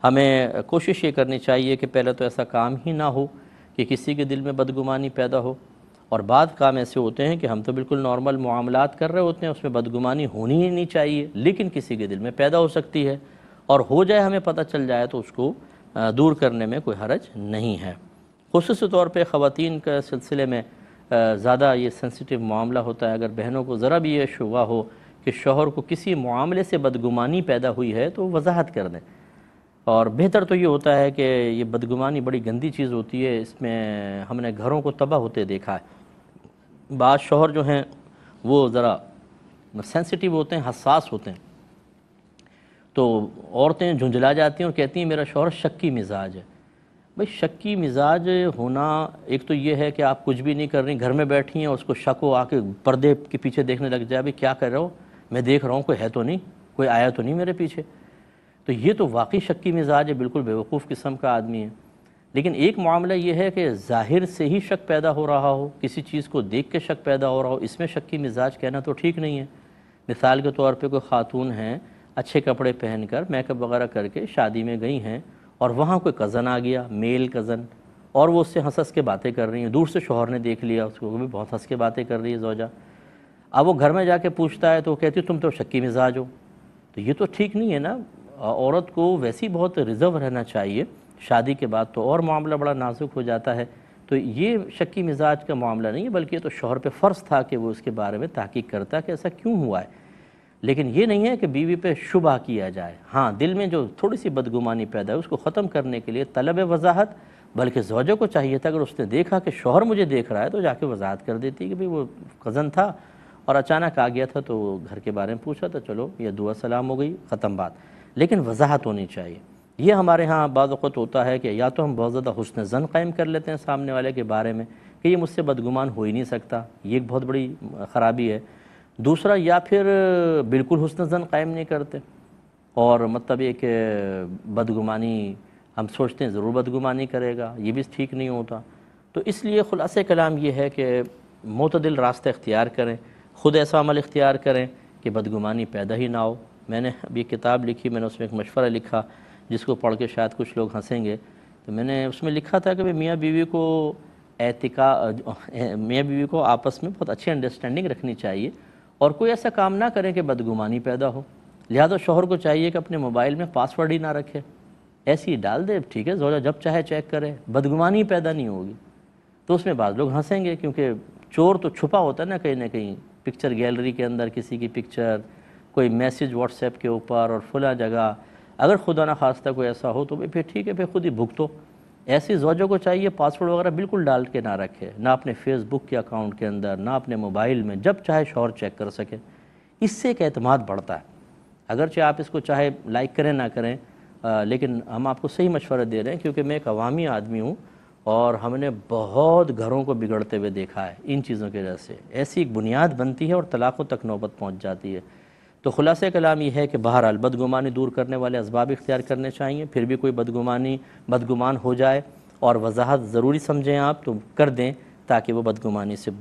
ہمیں کوشش یہ کرنی چاہیے کہ پہلے تو ایسا کام ہی نہ ہو کہ کسی کے دل میں بدگمانی پیدا ہو، اور بعض کام ایسے ہوتے ہیں کہ ہم تو بالکل نارمل معاملات کر رہے ہوتے ہیں، اس میں بدگمانی ہونی ہی نہیں چاہیے، لیکن کسی کے دل میں پیدا ہو سکتی ہے، اور ہو جائے ہمیں پتہ چل جائے تو اس کو دور کرنے میں کوئی حرج نہیں ہے۔ خصوصی طور پہ خواتین کے سلسلے میں زیادہ یہ سینسیٹیو معاملہ ہوتا ہے۔ اگر بہنوں کو ذرا بھی یہ شبہ ہو کہ شوہر کو کسی معاملے سے بدگمانی پیدا ہوئی ہے تو وضاحت کر دیں، اور بہتر تو یہ ہوتا ہے کہ یہ بدگمانی بڑی گندی چیز ہوتی ہے، اس میں ہم نے گھروں کو تباہ ہوتے دیکھا ہے۔ بعض شوہر جو ہیں وہ ذرا سینسیٹیو ہوتے ہیں، حساس ہوتے ہیں، تو عورتیں جھنجھلا جاتی ہیں اور کہتی ہیں میرا شوہر شکی مزاج ہے۔ بھئی شکی مزاج ہونا ایک تو یہ ہے کہ آپ کچھ بھی نہیں کر رہی، گھر میں بیٹھی ہیں اور اس کو شک ہو، آ کے پردے کے پیچھے دیکھنے لگ جائے، بھئی کیا کر رہے ہو، میں دیکھ رہا ہوں کوئی ہے تو نہیں، کوئی آیا تو نہیں میرے پیچھے، تو یہ تو واقعی شکی مزاج ہے، بالکل بیوقوف قسم کا آدمی ہے۔ لیکن ایک معاملہ یہ ہے کہ ظاہر سے ہی شک پیدا ہو رہا ہو، کسی چیز کو دیکھ کے شک پیدا ہو رہا ہو، اس میں شکی مزاج کہنا تو ٹھیک نہیں ہے۔ مثال کے طور پہ کوئی خاتون ہیں، اچھے کپڑے پہن کر میک اپ وغیرہ کر کے شادی میں گئی ہیں، اور وہاں کوئی کزن آ گیا، میل کزن، اور وہ اس سے ہنس ہنس کے باتیں کر رہی ہیں، دور سے شوہر نے دیکھ لیا اس کو، وہ بھی بہت ہنس کے باتیں کر رہی ہے زوجہ۔ اب وہ گھر میں جا کے پوچھتا ہے تو وہ کہتی ہے تم تو شکی مزاج ہو، تو یہ تو ٹھیک نہیں ہے نا۔ عورت کو ویسے ہی بہت ریزرو رہنا چاہیے، شادی کے بعد تو اور معاملہ بڑا نازک ہو جاتا ہے، تو یہ شکی مزاج کا معاملہ نہیں ہے، بلکہ یہ تو شوہر پہ فرض تھا کہ وہ اس کے بارے میں تحقیق کرتا کہ ایسا کیوں ہوا ہے۔ لیکن یہ نہیں ہے کہ بیوی پہ شبہ کیا جائے۔ ہاں، دل میں جو تھوڑی سی بدگمانی پیدا ہے اس کو ختم کرنے کے لیے طلب وضاحت، بلکہ زوجہ کو چاہیے تھا اگر اس نے دیکھا کہ شوہر مجھے دیکھ رہا ہے تو جا کے وضاحت کر دیتی کہ بھئی وہ کزن تھا اور اچانک آ گیا تھا تو گھر کے بارے میں پوچھا تھا، چلو یہ دعا سلام ہو گئی، ختم بات۔ لیکن وضاحت ہونی چاہیے۔ یہ ہمارے ہاں بعض اوقات ہوتا ہے کہ یا تو ہم بہت زیادہ حسن ظن قائم کر لیتے ہیں سامنے والے کے بارے میں کہ یہ مجھ سے بدگمان ہو ہی نہیں سکتا، یہ ایک بہت بڑی خرابی ہے۔ دوسرا، یا پھر بالکل حسن ظن قائم نہیں کرتے، اور مطلب یہ کہ بدگمانی ہم سوچتے ہیں ضرور بدگمانی کرے گا، یہ بھی ٹھیک نہیں ہوتا۔ تو اس لیے خلاصہ کلام یہ ہے کہ معتدل راستہ اختیار کریں، خود ایسا عمل اختیار کریں کہ بدگمانی پیدا ہی نہ ہو۔ میں نے ابھی کتاب لکھی، میں نے اس میں ایک مشورہ لکھا جس کو پڑھ کے شاید کچھ لوگ ہنسیں گے، تو میں نے اس میں لکھا تھا کہ میاں بیوی کو آپس میں بہت اچھی انڈرسٹینڈنگ رکھنی چاہیے، اور کوئی ایسا کام نہ کریں کہ بدگمانی پیدا ہو۔ لہذا شوہر کو چاہیے کہ اپنے موبائل میں پاسورڈ ہی نہ رکھے، ایسی ہی ڈال دے، ٹھیک ہے، زوجہ جب چاہے چیک کرے، بدگمانی پیدا نہیں ہوگی۔ تو اس میں بعض لوگ ہنسیں گے کیونکہ چور تو چھپا ہوتا ہے نا کہیں نہ کہیں، پکچر گیلری کے اندر کسی کی پکچر، کوئی میسیج واٹس ایپ کے اوپر اور فلاں جگہ، اگر خدا نہ خواستہ کوئی ایسا ہو تو پھر ٹھیک ہے، پھر خود ہی بھگتو۔ ایسی زوجوں کو چاہیے پاسورڈ وغیرہ بالکل ڈال کے نہ رکھے، نہ اپنے فیس بک کے اکاؤنٹ کے اندر، نہ اپنے موبائل میں، جب چاہے شوہر چیک کر سکے۔ اس سے ایک اعتماد بڑھتا ہے، اگرچہ آپ اس کو چاہے لائک کریں نہ کریں، لیکن ہم آپ کو صحیح مشورہ دے رہے ہیں کیونکہ میں ایک عوامی آدمی ہوں، اور ہم نے بہت گھروں کو بگڑتے ہوئے دیکھا ہے ان چیزوں کی وجہ سے۔ ایسی ایک بنیاد بنتی ہے اور طلاقوں تک نوبت پہنچ جاتی ہے۔ تو خلاصہ کلام یہ ہے کہ بہرحال بدگمانی دور کرنے والے اسباب اختیار کرنے چاہیے، پھر بھی کوئی بدگمان ہو جائے اور وضاحت ضروری سمجھیں آپ تو کر دیں تاکہ وہ بدگمانی سے